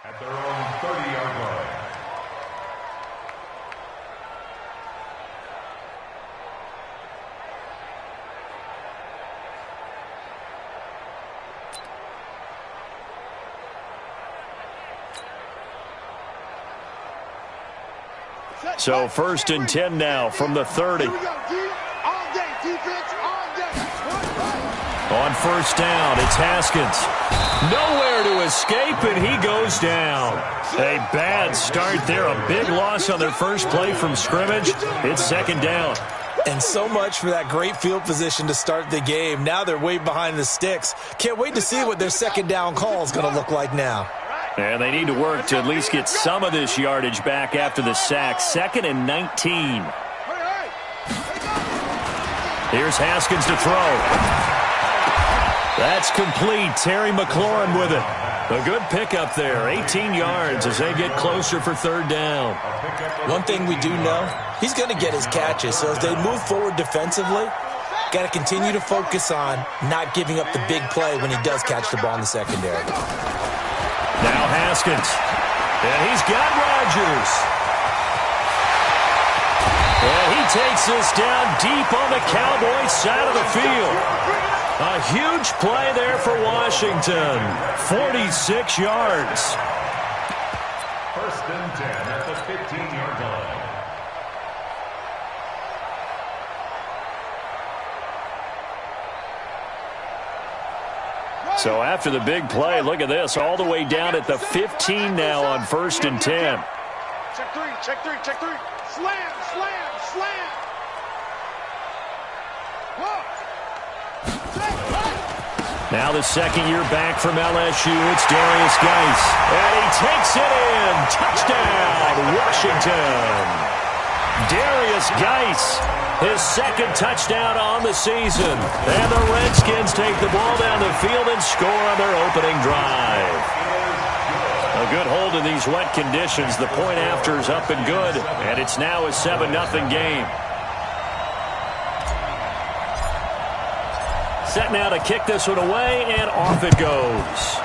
At their own 30-yard line. So 1st and 10 now from the 30. On 1st down, it's Haskins. Nowhere to escape, and he goes down. A bad start there. A big loss on their first play from scrimmage. It's 2nd down. And so much for that great field position to start the game. Now they're way behind the sticks. Can't wait to see what their 2nd down call is going to look like now. And they need to work to at least get some of this yardage back after the sack. 2nd and 19. Here's Haskins to throw. That's complete. Terry McLaurin with it. A good pickup there. 18 yards as they get closer for 3rd down. One thing we do know, he's going to get his catches. So as they move forward defensively, got to continue to focus on not giving up the big play when he does catch the ball in the secondary. Now Haskins. And he's got Rodgers. And he takes this down deep on the Cowboys side of the field. A huge play there for Washington. 46 yards. 1st and 10 at the 15-yard line. So after the big play, look at this. All the way down at the 15 now on 1st and 10. Check three, check three, check three. Slam, slam, slam. Now the 2nd year back from LSU, it's Darius Geis. And he takes it in. Touchdown, Washington. Darius Geis, his 2nd touchdown on the season. And the Redskins take the ball down the field and score on their opening drive. A good hold in these wet conditions. The point after is up and good. And it's now a 7-0 game. Set now to kick this one away, and off it goes.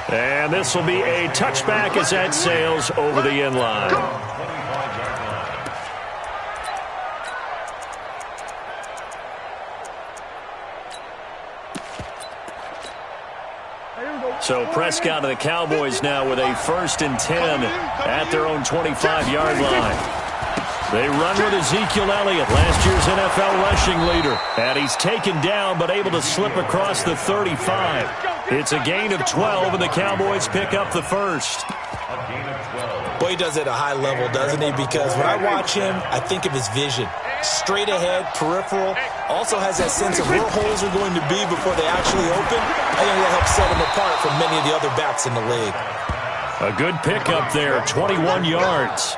And this will be a touchback as that sails over the end line. So Prescott and the Cowboys now with a 1st and 10 at their own 25-yard line. They run with Ezekiel Elliott, last year's NFL rushing leader. And he's taken down but able to slip across the 35. It's a gain of 12, and the Cowboys pick up the 1st. Boy, he does it at a high level, doesn't he? Because when I watch him, I think of his vision. Straight ahead, peripheral. Also has that sense of where holes are going to be before they actually open. I think that helps set him apart from many of the other backs in the league. A good pickup there, 21 yards.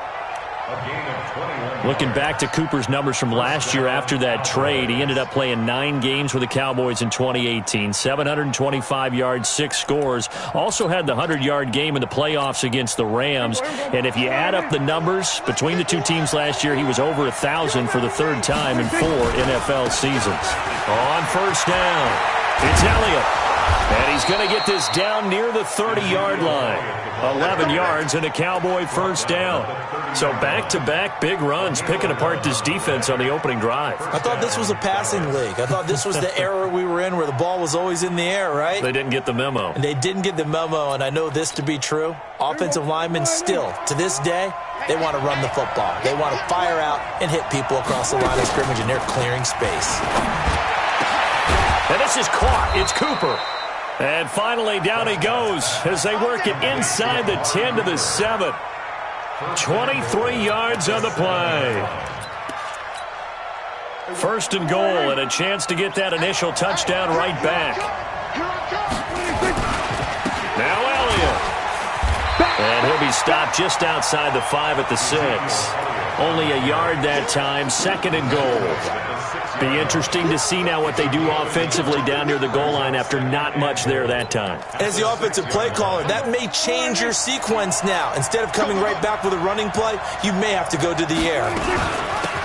Looking back to Cooper's numbers from last year after that trade, he ended up playing 9 games with the Cowboys in 2018. 725 yards, 6 scores. Also had the 100-yard game in the playoffs against the Rams. And if you add up the numbers between the two teams last year, he was over 1,000 for the 3rd time in 4 NFL seasons. On 1st down, it's Elliott. And he's going to get this down near the 30-yard line. 11 yards and a Cowboy 1st down. So back-to-back big runs, picking apart this defense on the opening drive. I thought this was a passing league. I thought this was the era we were in where the ball was always in the air, right? They didn't get the memo. And they didn't get the memo, and I know this to be true. Offensive linemen still, to this day, they want to run the football. They want to fire out and hit people across the line of scrimmage, and they're clearing space. And this is caught. It's Cooper. And finally, down he goes as they work it inside the 10 to the 7. 23 yards on the play. 1st and goal, and a chance to get that initial touchdown right back. Now Elliott. And he'll be stopped just outside the 5 at the 6. Only a yard that time, 2nd and goal. Be interesting to see now what they do offensively down near the goal line after not much there that time. As the offensive play caller, that may change your sequence now. Instead of coming right back with a running play, you may have to go to the air.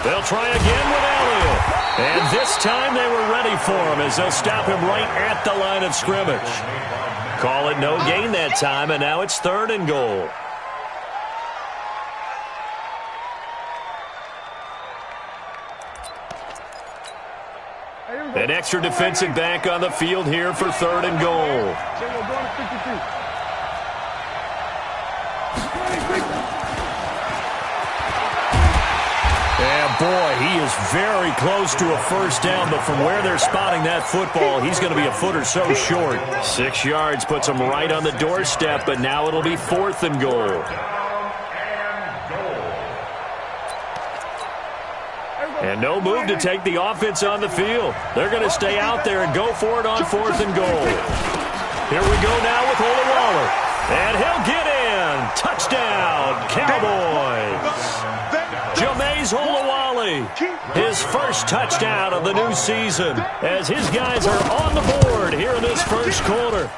They'll try again with Elliott. And this time they were ready for him as they'll stop him right at the line of scrimmage. Call it no gain that time, and now it's 3rd and goal. An extra defensive back on the field here for 3rd and goal. And boy, he is very close to a first down, but from where they're spotting that football, he's going to be a foot or so short. 6 yards puts him right on the doorstep, but now it'll be 4th and goal. And no move to take the offense on the field. They're going to stay out there and go for it on 4th and goal. Here we go now with Olawaller. And he'll get in. Touchdown, Cowboys. Jameis Olawale, his first touchdown of the new season, as his guys are on the board here in this first quarter.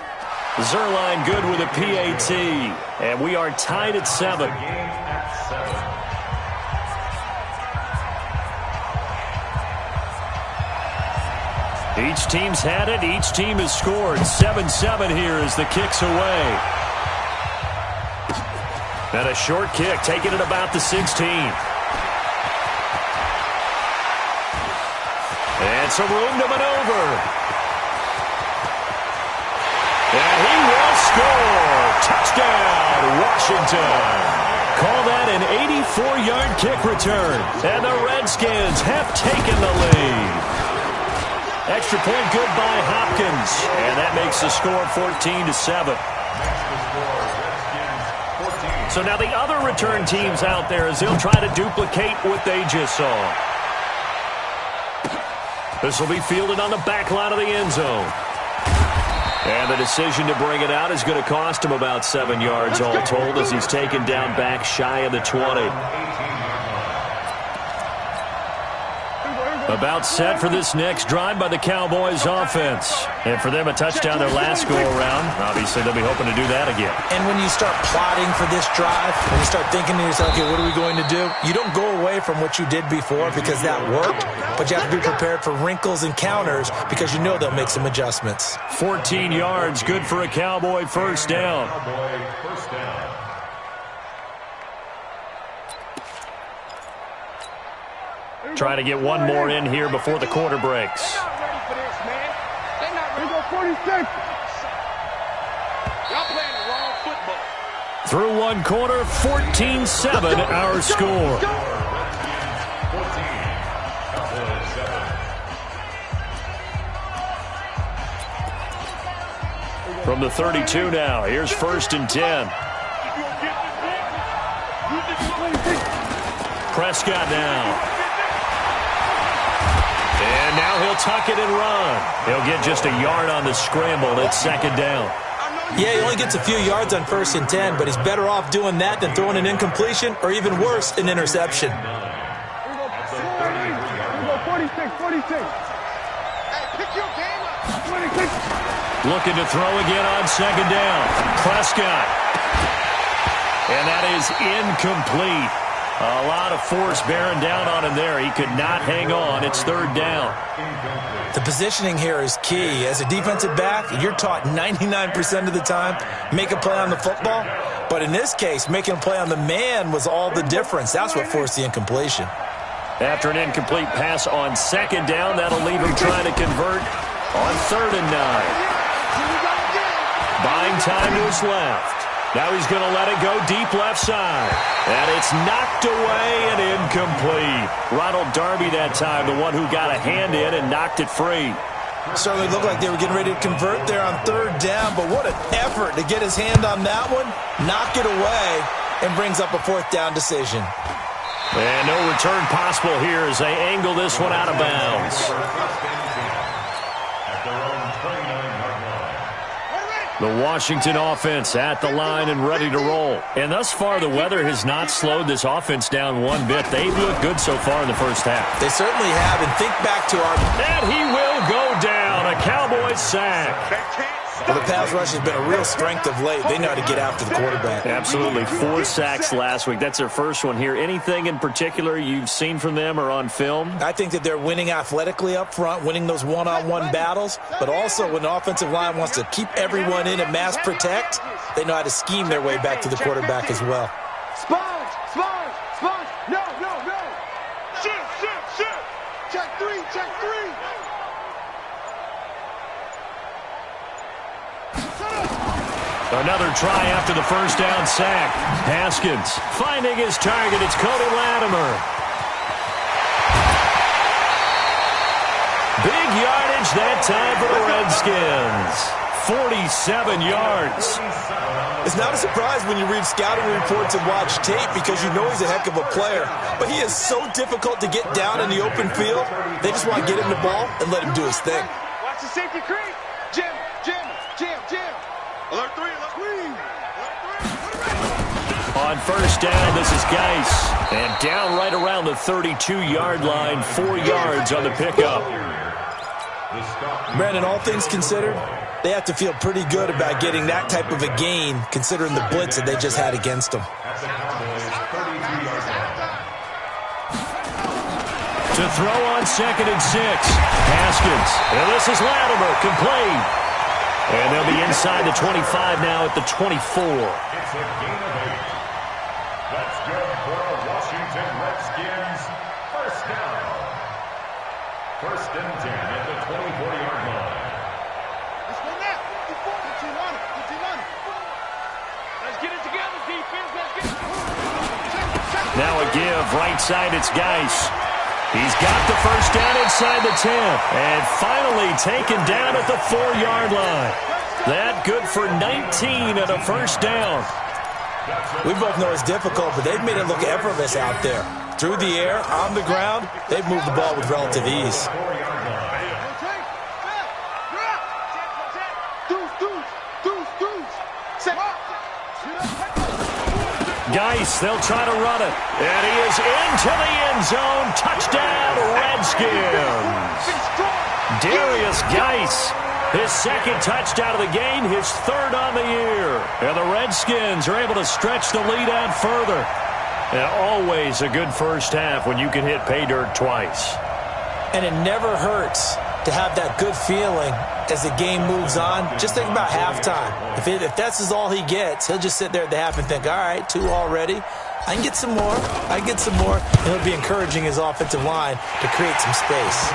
Zerline good with a PAT, and we are tied at 7. Each team's had it. Each team has scored. 7-7 here as the kick's away. And a short kick, taking it about the 16. And some room to maneuver. And he will score. Touchdown, Washington. Call that an 84-yard kick return. And the Redskins have taken the lead. Extra point good by Hopkins. And that makes the score 14-7. So now the other return teams out there as they'll try to duplicate what they just saw. This will be fielded on the back line of the end zone. And the decision to bring it out is going to cost him about 7 yards all told as he's taken down back shy of the 20. About set for this next drive by the Cowboys offense. And for them, a touchdown their last go-around. Obviously, they'll be hoping to do that again. And when you start plotting for this drive, when you start thinking to yourself, okay, what are we going to do? You don't go away from what you did before because that worked, but you have to be prepared for wrinkles and counters because you know they'll make some adjustments. 14 yards, good for a Cowboy first down. Trying to get one more in here before the quarter breaks. Through one quarter, 14-7 our score. From the 32 now, here's 1st and 10. Prescott now. And now he'll tuck it and run. He'll get just a yard on the scramble. It's 2nd down. Yeah, he only gets a few yards on 1st and 10, but he's better off doing that than throwing an incompletion or even worse, an interception. 46. Hey, pick your game up. 26. Looking to throw again on 2nd down. Prescott. And that is incomplete. A lot of force bearing down on him there. He could not hang on. It's 3rd down. The positioning here is key. As a defensive back, you're taught 99% of the time, make a play on the football. But in this case, making a play on the man was all the difference. That's what forced the incompletion. After an incomplete pass on 2nd down, that'll leave him trying to convert on 3rd and 9. Buying time to his left. Now he's going to let it go deep left side. And it's knocked away and incomplete. Ronald Darby that time, the one who got a hand in and knocked it free. Certainly looked like they were getting ready to convert there on 3rd down, but what an effort to get his hand on that one, knock it away, and brings up a 4th down decision. And no return possible here as they angle this one out of bounds. The Washington offense at the line and ready to roll. And thus far, the weather has not slowed this offense down one bit. They've looked good so far in the first half. They certainly have, and think back to our... And he will go down. A Cowboys sack. They can't Well, the pass rush has been a real strength of late. They know how to get after the quarterback. Absolutely. 4 sacks last week. That's their first one here. Anything in particular you've seen from them or on film? I think that they're winning athletically up front, winning those one-on-one battles, but also when the offensive line wants to keep everyone in and mass protect, they know how to scheme their way back to the quarterback as well. Sponge, sponge, sponge. No, no, no. Shoot, shoot, shoot. Check 3, check 3. Another try after the first down sack. Haskins finding his target. It's Cody Latimer. Big yardage that time for the Redskins. 47 yards. It's not a surprise when you read scouting reports and watch tape because you know he's a heck of a player. But he is so difficult to get down in the open field. They just want to get him the ball and let him do his thing. Watch the safety creep. Jim, Jim, Jim, Jim. Alert 3, alert 3. On first down, this is Geis. And down right around the 32-yard line, 4 yards on the pickup. Brandon, all things considered, they have to feel pretty good about getting that type of a gain considering the blitz that they just had against them. To throw on 2nd and 6. Haskins. And this is Latimer, complete. And they'll be inside the 25 now at the 24. It's a gain of 8. That's good for the Washington Redskins. First down. 1st and 10 at the 24-yard line. Let's go now. Get team on it. Get team on it. Let's get it together, defense. Let's get it. Now a give. Right side, it's Geis. He's got the first down inside the 10. And finally taken down at the 4-yard line. That good for 19 at a first down. We both know it's difficult, but they've made it look effortless out there. Through the air, on the ground, they've moved the ball with relative ease. Geis, they'll try to run it. And he is into the end zone. Touchdown, Redskins. Darius Geis, his 2nd touchdown of the game, his 3rd on the year. And the Redskins are able to stretch the lead out further. And always a good first half when you can hit pay dirt twice. And it never hurts to have that good feeling as the game moves on. Just think about halftime. If that's all he gets, he'll just sit there at the half and think, all right, 2 already. I can get some more. I can get some more. And he'll be encouraging his offensive line to create some space.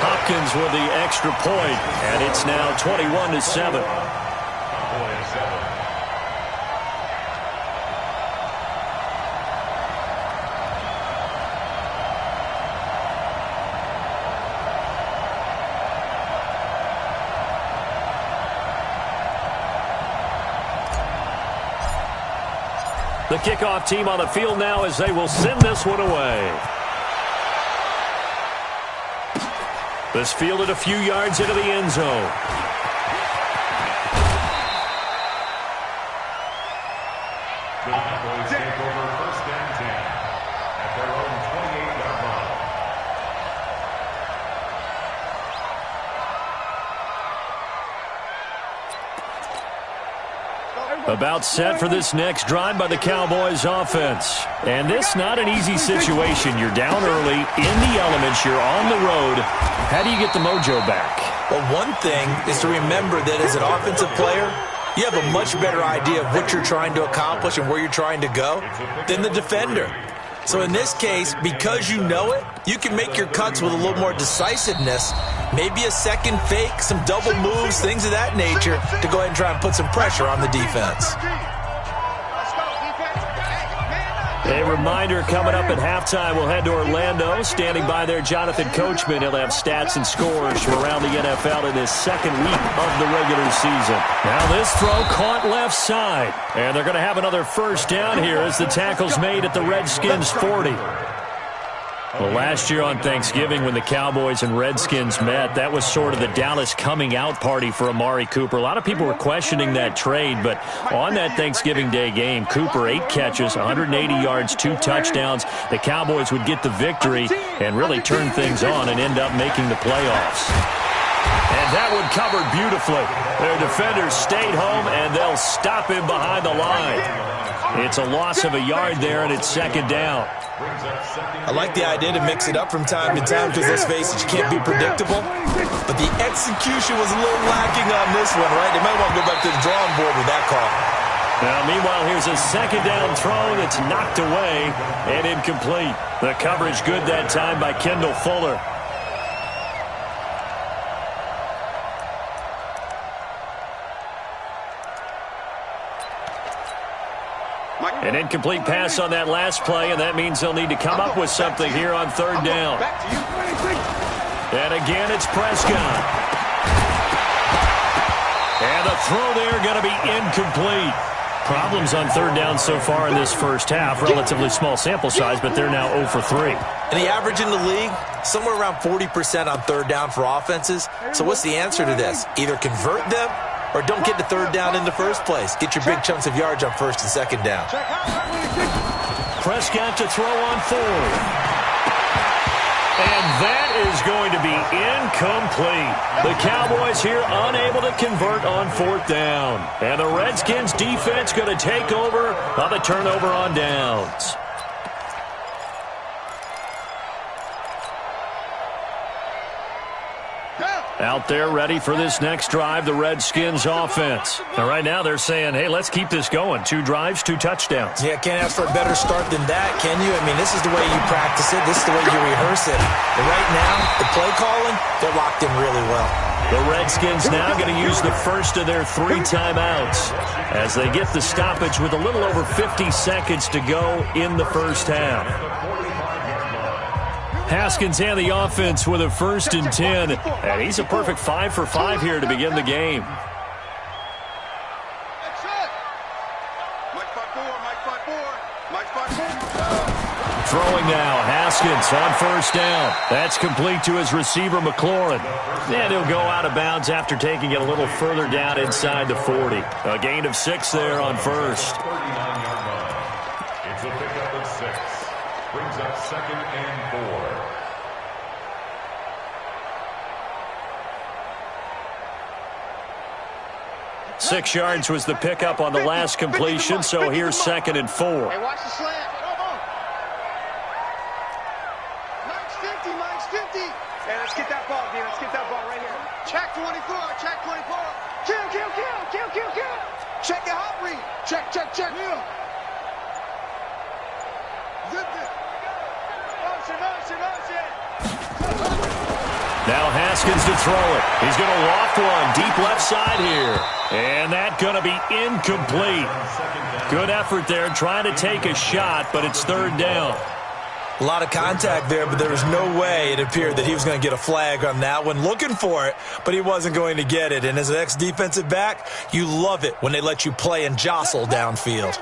Hopkins with the extra point, and it's now 21-7. The kickoff team on the field now as they will send this one away. This fielded a few yards into the end zone. The Cowboys take over 1st and 10 at their own 28-yard line. About set for this next drive by the Cowboys offense. And this not an easy situation. You're down early, in the elements, you're on the road. How do you get the mojo back? Well, one thing is to remember that as an offensive player, you have a much better idea of what you're trying to accomplish and where you're trying to go than the defender. So in this case, because you know it, you can make your cuts with a little more decisiveness, maybe a second fake, some double moves, things of that nature, to go ahead and try and put some pressure on the defense. A reminder coming up at halftime, we'll head to Orlando. Standing by there, Jonathan Coachman. He'll have stats and scores from around the NFL in his 2nd week of the regular season. Now this throw caught left side. And they're going to have another first down here as the tackle's made at the Redskins 40. Well, last year on Thanksgiving when the Cowboys and Redskins met, that was sort of the Dallas coming out party for Amari Cooper. A lot of people were questioning that trade, but on that Thanksgiving Day game, Cooper 8 catches, 180 yards, 2 touchdowns. The Cowboys would get the victory and really turn things on and end up making the playoffs. And that would covered beautifully. Their defenders stayed home, and they'll stop him behind the line. It's a loss of a yard there, and it's second down. I like the idea to mix it up from time to time because, let's face it, you can't be predictable. But the execution was a little lacking on this one, right? They might want to go back to the drawing board with that call. Now, meanwhile, here's a second down throw that's knocked away and incomplete. The coverage good that time by Kendall Fuller. An incomplete pass on that last play, and that means they'll need to come up with something here on third down. And again, it's Prescott. And the throw there going to be incomplete. Problems on third down so far in this first half. Relatively small sample size, but they're now 0 for 3. And the average in the league, somewhere around 40% on third down for offenses. So what's the answer to this? Either convert them or don't get the third down in the first place. Get your big chunks of yards on first and second down. Prescott to throw on fourth. And that is going to be incomplete. The Cowboys here unable to convert on fourth down. And the Redskins defense going to take over on the turnover on downs. Out there ready for this next drive, the Redskins offense. Now, right now they're saying, hey, let's keep this going. 2 drives, 2 touchdowns. Yeah, can't ask for a better start than that, can you? I mean, this is the way you practice it. This is the way you rehearse it. But right now, the play calling, they're locked in really well. The Redskins now going to use the first of their 3 timeouts as they get the stoppage with a little over 50 seconds to go in the first half. Haskins and the offense with a 1st and 10, and he's a perfect 5 for 5 here to begin the game. Throwing now, Haskins on 1st down. That's complete to his receiver, McLaurin. And he'll go out of bounds after taking it a little further down inside the 40. A gain of 6 there on 1st. It's a pickup of 6. Brings up 2nd and 4. 6 yards was the pickup on the last completion, so here's 2nd and 4. Hey, watch the slant. Come on. Mike's 50, Mike's 50. Hey, let's get that ball, D. Let's get that ball right here. Check 24, check 24. Kill, kill, kill, kill, kill, kill. Check the hot read. Check, check, check. Yeah. Zip it. Motion, motion, motion. Now Haskins to throw it. He's going to loft one deep left side here. And that's going to be incomplete. Good effort there trying to take a shot, but it's 3rd down. A lot of contact there, but there was no way it appeared that he was going to get a flag on that one. Looking for it, but he wasn't going to get it. And as an ex-defensive back, you love it when they let you play and jostle downfield.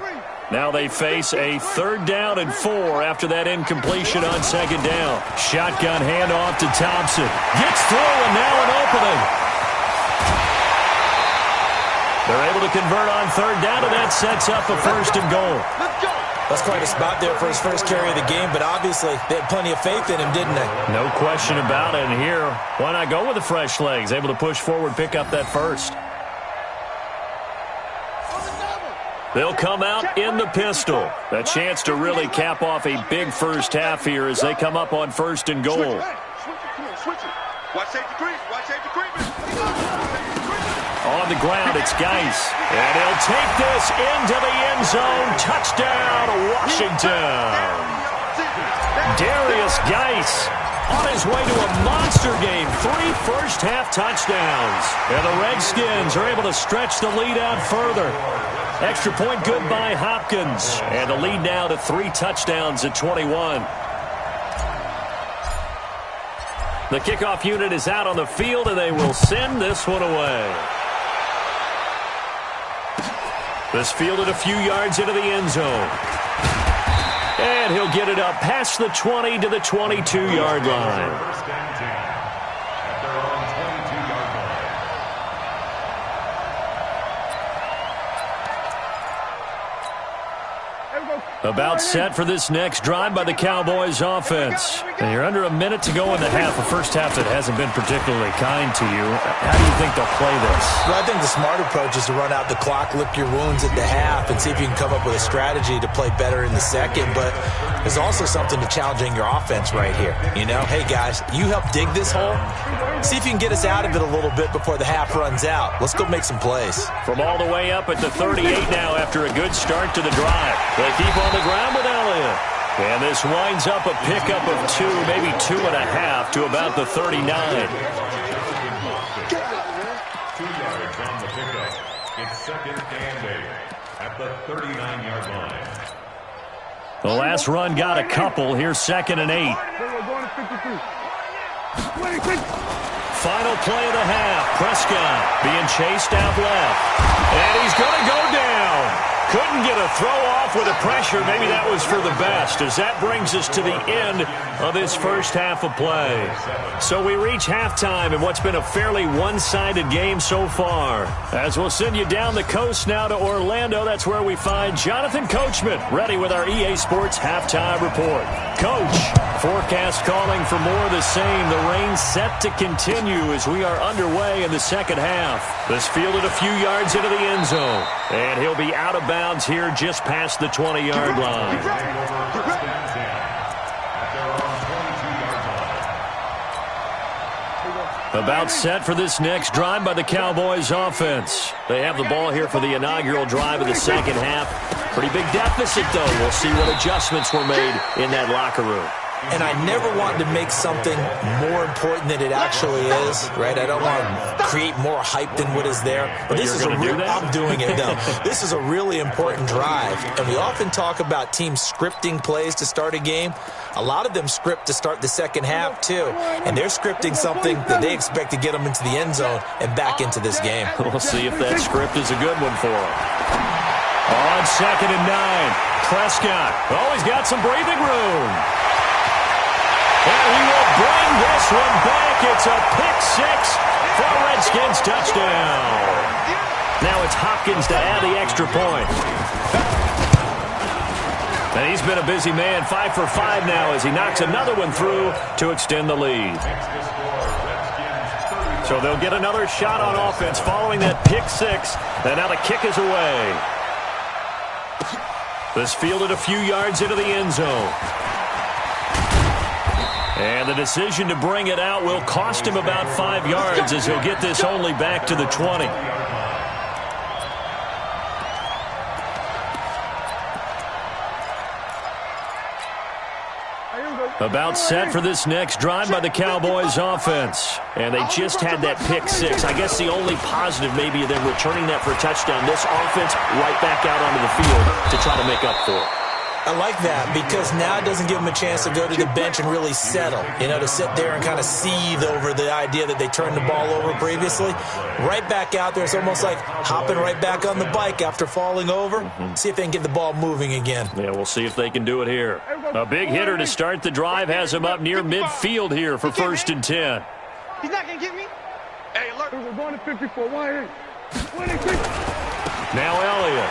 Now they face a 3rd down and 4 after that incompletion on 2nd down. Shotgun handoff to Thompson. Gets through and now an opening. They're able to convert on 3rd down, and that sets up a 1st and goal. That's quite a spot there for his first carry of the game, but obviously they had plenty of faith in him, didn't they? No question about it. And here, why not go with the fresh legs? Able to push forward, pick up that 1st. They'll come out in the pistol. A chance to really cap off a big first half here as they come up on 1st and goal. Watch safety creep. Watch safety creep. On the ground, it's Geis. And he'll take this into the end zone. Touchdown, Washington. Darius Geis on his way to a monster game. 3 first-half touchdowns. And the Redskins are able to stretch the lead out further. Extra point good by Hopkins. And the lead now to 3 touchdowns at 21. The kickoff unit is out on the field, and they will send this one away. This fielded a few yards into the end zone. And he'll get it up past the 20 to the 22-yard line. First and 10 at their own 22-yard line. About set for this next drive by the Cowboys offense. And you're under a minute to go in the half, a first half that hasn't been particularly kind to you. How do you think they'll play this? Well, I think the smart approach is to run out the clock, lick your wounds at the half, and see if you can come up with a strategy to play better in the second. But there's also something to challenging your offense right here. You know, hey, guys, you help dig this hole. See if you can get us out of it a little bit before the half runs out. Let's go make some plays. From all the way up at the 38 now after a good start to the drive. They keep on the ground with Elliott. And this winds up a pickup of 2, maybe 2.5 to about the 39. 2 yards on the pickup. It's 2nd and 8 at the 39-yard line. The last run got a couple. Here's 2nd and 8. Final play of the half. Prescott being chased out left. And he's going to go down. Couldn't get a throw off with the pressure. Maybe that was for the best, as that brings us to the end of this first half of play. So we reach halftime in what's been a fairly one-sided game so far. As we'll send you down the coast now to Orlando, that's where we find Jonathan Coachman, ready with our EA Sports Halftime Report. Coach, forecast calling for more of the same. The rain set to continue as we are underway in the second half. This fielded a few yards into the end zone, and he'll be out of bounds here just past the 20-yard line. About set for this next drive by the Cowboys offense. They have the ball here for the inaugural drive of the second half. Pretty big deficit, though. We'll see what adjustments were made in that locker room. And I never want to make something more important than it actually is, right? I don't want to create more hype than what is there. But this is I'm doing it, though. This is a really important drive. And we often talk about teams scripting plays to start a game. A lot of them script to start the second half, too. And they're scripting something that they expect to get them into the end zone and back into this game. We'll see if that script is a good one for them. On 2nd and 9, Prescott. Oh, he's got some breathing room. And he will bring this one back. It's a pick 6 for a Redskins touchdown. Now it's Hopkins to add the extra point. And he's been a busy man, 5 for 5 now as he knocks another one through to extend the lead. So they'll get another shot on offense following that pick 6. And now the kick is away. This fielded a few yards into the end zone. And the decision to bring it out will cost him about 5 yards as he'll get this only back to the 20. About set for this next drive by the Cowboys offense. And they just had that pick 6. I guess the only positive maybe of them returning that for a touchdown. This offense right back out onto the field to try to make up for it. I like that because now it doesn't give them a chance to go to the bench and really settle, you know, to sit there and kind of seethe over the idea that they turned the ball over previously. Right back out there, it's almost like hopping right back on the bike after falling over. See if they can get the ball moving again. Yeah, we'll see if they can do it here. A big hitter to start the drive has him up near midfield here for 1st and 10. He's not going to get me. Hey, alert. We're going to 54. Now Elliott.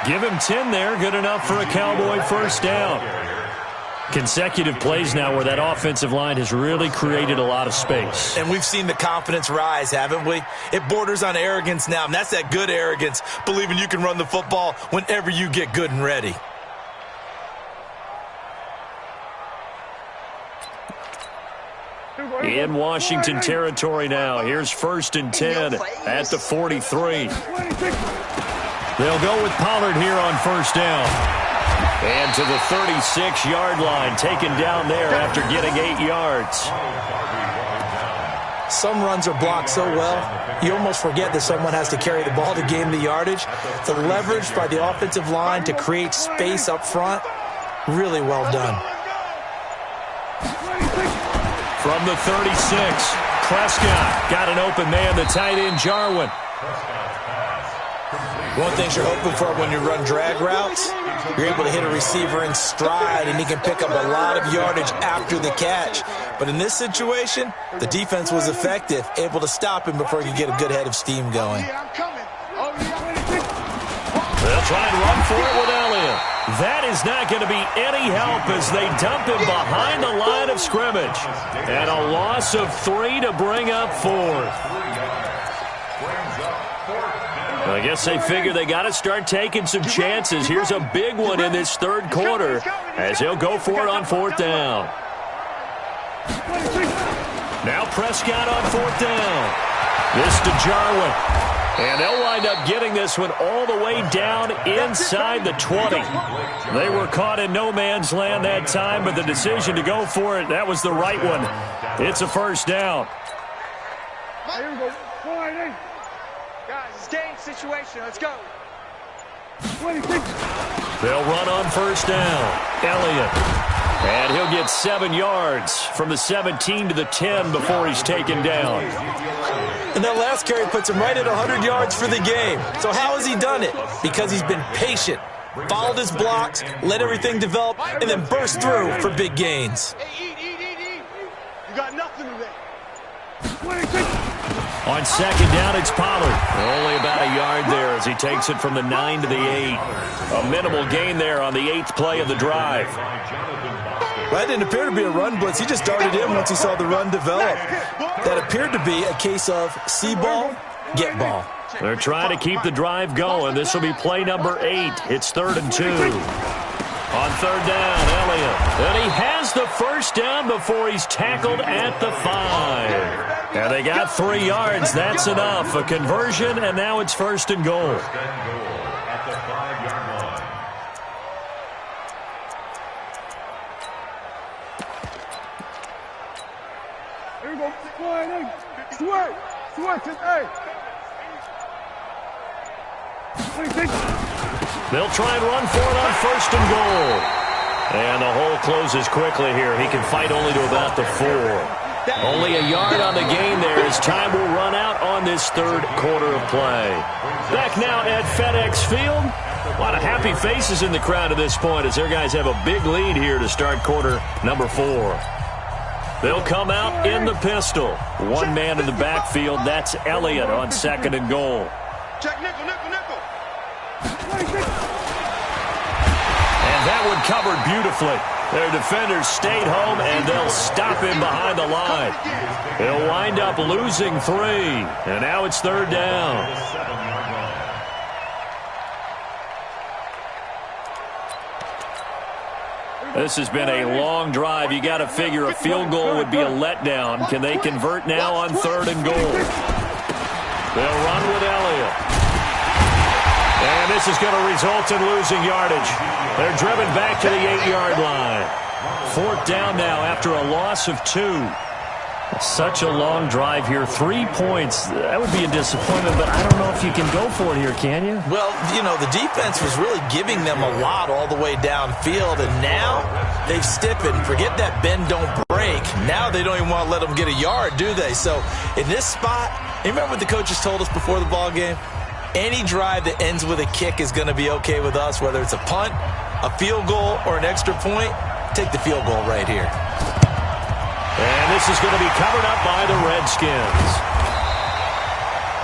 Give him 10 there. Good enough for a Cowboy first down. Consecutive plays now where that offensive line has really created a lot of space. And we've seen the confidence rise, haven't we? It borders on arrogance now, and that's that good arrogance, believing you can run the football whenever you get good and ready. In Washington territory now. Here's 1st and 10 at the 43. They'll go with Pollard here on first down. And to the 36-yard line, taken down there after getting 8 yards. Some runs are blocked so well, you almost forget that someone has to carry the ball to gain the yardage. The leverage by the offensive line to create space up front, really well done. From the 36, Prescott got an open man, the tight end Jarwin. One thing you're hoping for when you run drag routes, you're able to hit a receiver in stride, and he can pick up a lot of yardage after the catch. But in this situation, the defense was effective, able to stop him before he could get a good head of steam going. They'll try and run for it with Elliott. That is not going to be any help as they dump him behind the line of scrimmage. And a loss of 3 to bring up 4th. I guess they figure they got to start taking some chances. Here's a big one in this third quarter as he'll go for it on 4th down. Now Prescott on 4th down. This to Jarwin. And they'll wind up getting this one all the way down inside the 20. They were caught in no man's land that time, but the decision to go for it, that was the right one. It's a first down. Here we go. Guys, it's game situation. Let's go. 26. They'll run on first down. Elliott. And he'll get 7 yards from the 17 to the 10 before he's taken down. And that last carry puts him right at 100 yards for the game. So how has he done it? Because he's been patient, followed his blocks, let everything develop, and then burst through for big gains. Hey, eat. You got nothing today. 26. On second down, it's Pollard. Only about a yard there as he takes it from the 9 to the 8. A minimal gain there on the 8th play of the drive. That didn't appear to be a run blitz. He just darted in once he saw the run develop. That appeared to be a case of see ball, get ball. They're trying to keep the drive going. This will be play number 8. It's 3rd and 2. On 3rd down, Elliott. And he has the first down before he's tackled at the 5. And they got 3 yards. That's enough. A conversion, and now it's 1st and goal. At the 5-yard line. Here we go. Switch it, hey. 26. They'll try and run for it on 1st and goal. And the hole closes quickly here. He can fight only to about the 4. Only a yard on the gain there as time will run out on this third quarter of play. Back now at FedEx Field. A lot of happy faces in the crowd at this point as their guys have a big lead here to start quarter number 4. They'll come out in the pistol. One man in the backfield. That's Elliott on 2nd and goal. Check nickel. And that one covered beautifully. Their defenders stayed home, and they'll stop him behind the line. They'll wind up losing 3, and now it's 3rd down. This has been a long drive. You got to figure a field goal would be a letdown. Can they convert now on 3rd and goal? They'll run with Elliott. And this is going to result in losing yardage. They're driven back to the 8-yard line. 4th down now after a loss of 2. Such a long drive here. 3 points. That would be a disappointment, but I don't know if you can go for it here, can you? Well, you know, the defense was really giving them a lot all the way downfield, and now they've stiffened. Forget that bend, don't break. Now they don't even want to let them get a yard, do they? So in this spot, you remember what the coaches told us before the ball game? Any drive that ends with a kick is going to be okay with us, whether it's a punt, a field goal, or an extra point. Take the field goal right here. And this is going to be covered up by the Redskins.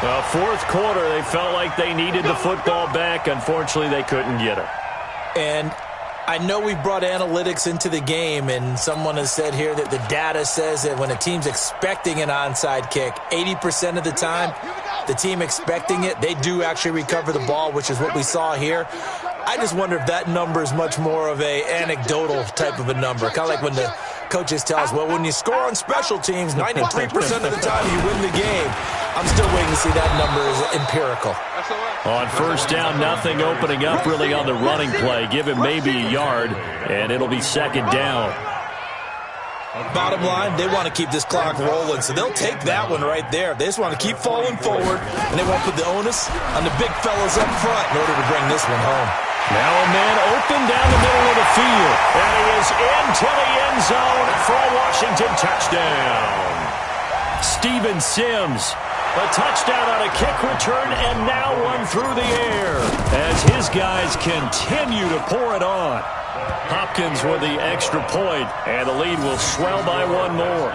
Well, 4th quarter, they felt like they needed the football back. Unfortunately, they couldn't get it. And I know we brought analytics into the game, and someone has said here that the data says that when a team's expecting an onside kick, 80% of the time, the team expecting it, they do actually recover the ball, which is what we saw here. I just wonder if that number is much more of a anecdotal type of a number. Kind of like when the coaches tell us, well, when you score on special teams, 93% of the time you win the game. I'm still waiting to see that number is empirical. On 1st down, nothing opening up really on the running play. Give him maybe a yard, and it'll be 2nd down. Bottom line, they want to keep this clock rolling, so they'll take that one right there. They just want to keep falling forward, and they won't put the onus on the big fellas up front in order to bring this one home. Now a man open down the middle of the field, and he is into the end zone for a Washington touchdown. Steven Sims, a touchdown on a kick return, and now one through the air as his guys continue to pour it on. Hopkins with the extra point, and the lead will swell by 1 more.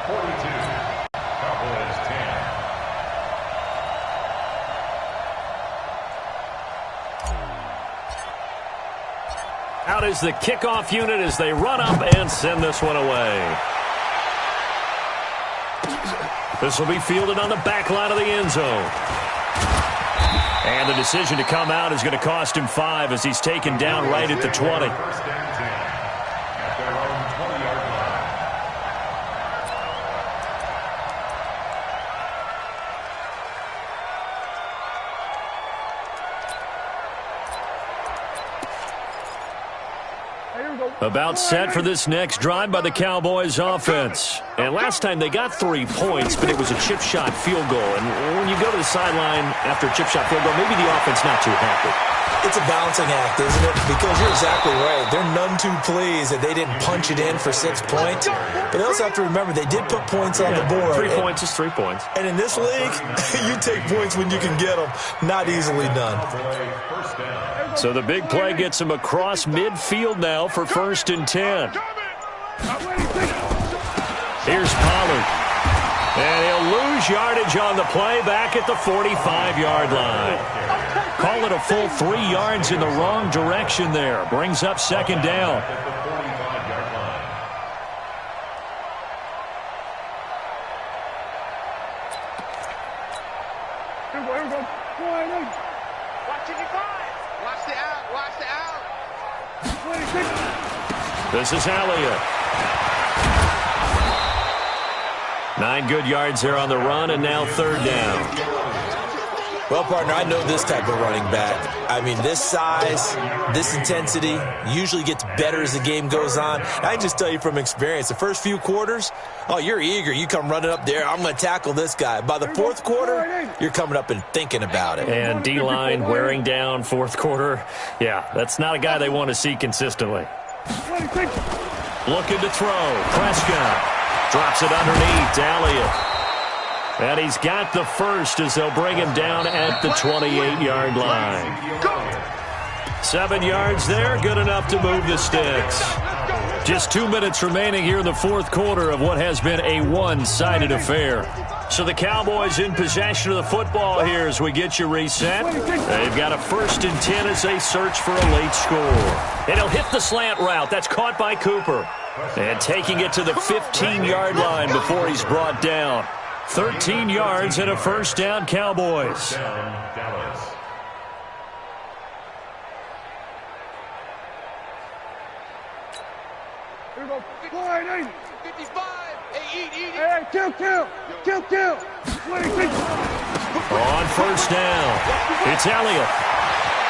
42. Cowboys 10. Out is the kickoff unit as they run up and send this one away. This will be fielded on the back line of the end zone. And the decision to come out is going to cost him 5 as he's taken down right at the 20. About set for this next drive by the Cowboys offense. And last time they got 3 points, but it was a chip shot field goal. And when you go to the sideline after a chip shot field goal, maybe the offense not too happy. It's a balancing act, isn't it? Because you're exactly right. They're none too pleased that they didn't punch it in for 6 points. But they also have to remember they did put points on the board. 3 points is 3 points. And in this league, you take points when you can get them. Not easily done. So the big play gets him across midfield now for 1st and 10. Here's Pollard. And he'll lose yardage on the play back at the 45-yard line. Call it a full 3 yards in the wrong direction there. Brings up 2nd down. This is Elliott. 9 good yards there on the run, and now 3rd down. Well, partner, I know this type of running back. I mean, this size, this intensity usually gets better as the game goes on. I can just tell you from experience, the first few quarters, oh, you're eager. You come running up there, I'm going to tackle this guy. By the 4th quarter, you're coming up and thinking about it. And D-line wearing down 4th quarter. Yeah, that's not a guy they want to see consistently. Looking to throw. Prescott drops it underneath to Elliott. And he's got the first as they'll bring him down at the 28-yard line. 7 yards there, good enough to move the sticks. Just 2 minutes remaining here in the 4th quarter of what has been a one-sided affair. So the Cowboys in possession of the football here as we get you reset. They've got a 1st and 10 as they search for a late score. And he'll hit the slant route. That's caught by Cooper. And taking it to the 15-yard line before he's brought down. 13 yards and a 1st down, Cowboys. Here we go. 55. Hey, eat. Hey, kill. 26. On 1st down, it's Elliott.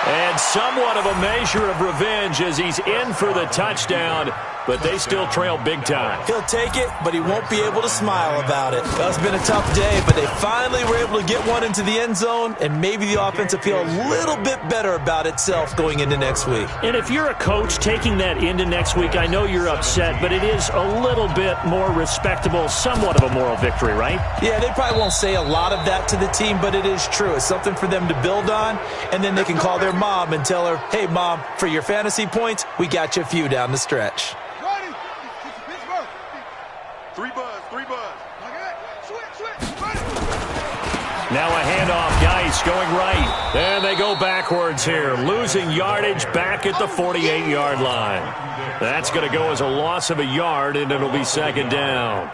And somewhat of a measure of revenge as he's in for the touchdown, but they still trail big time. He'll take it, but he won't be able to smile about it. That's been a tough day, but they finally were able to get one into the end zone, and maybe the offense will feel a little bit better about itself going into next week. And if you're a coach taking that into next week, I know you're upset, but it is a little bit more respectable, somewhat of a moral victory, right? Yeah, they probably won't say a lot of that to the team, but it is true. It's something for them to build on, and then they can call their mom and tell her, hey, Mom, for your fantasy points, we got you a few down the stretch. Three buzz. Now a handoff, Geis going right. And they go backwards here, losing yardage back at the 48-yard line. That's going to go as a loss of a yard, and it'll be 2nd down.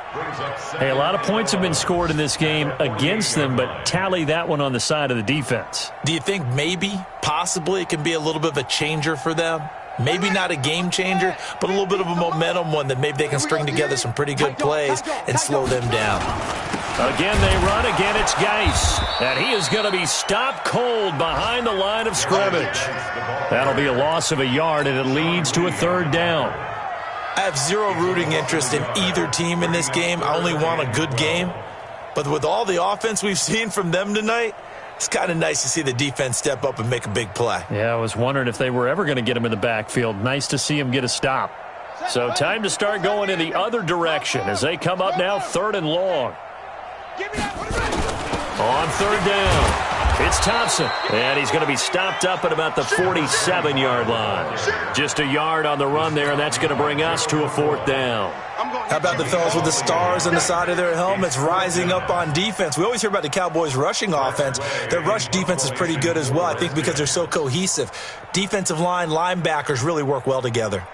Hey, a lot of points have been scored in this game against them, but tally that one on the side of the defense. Do you think maybe, possibly, it can be a little bit of a changer for them? Maybe not a game changer, but a little bit of a momentum one that maybe they can string together some pretty good plays and slow them down. Again, they run. Again, it's Geis. And he is going to be stopped cold behind the line of scrimmage. That'll be a loss of a yard, and it leads to a 3rd down. I have zero rooting interest in either team in this game. I only want a good game. But with all the offense we've seen from them tonight, it's kind of nice to see the defense step up and make a big play. Yeah, I was wondering if they were ever going to get him in the backfield. Nice to see him get a stop. So time to start going in the other direction as they come up now 3rd and long. On 3rd down, it's Thompson. And he's going to be stopped up at about the 47-yard line. Just a yard on the run there, and that's going to bring us to a 4th down. How about the fellas with the stars on the side of their helmets rising up on defense? We always hear about the Cowboys' rushing offense. Their rush defense is pretty good as well, I think, because they're so cohesive. Defensive line, linebackers really work well together.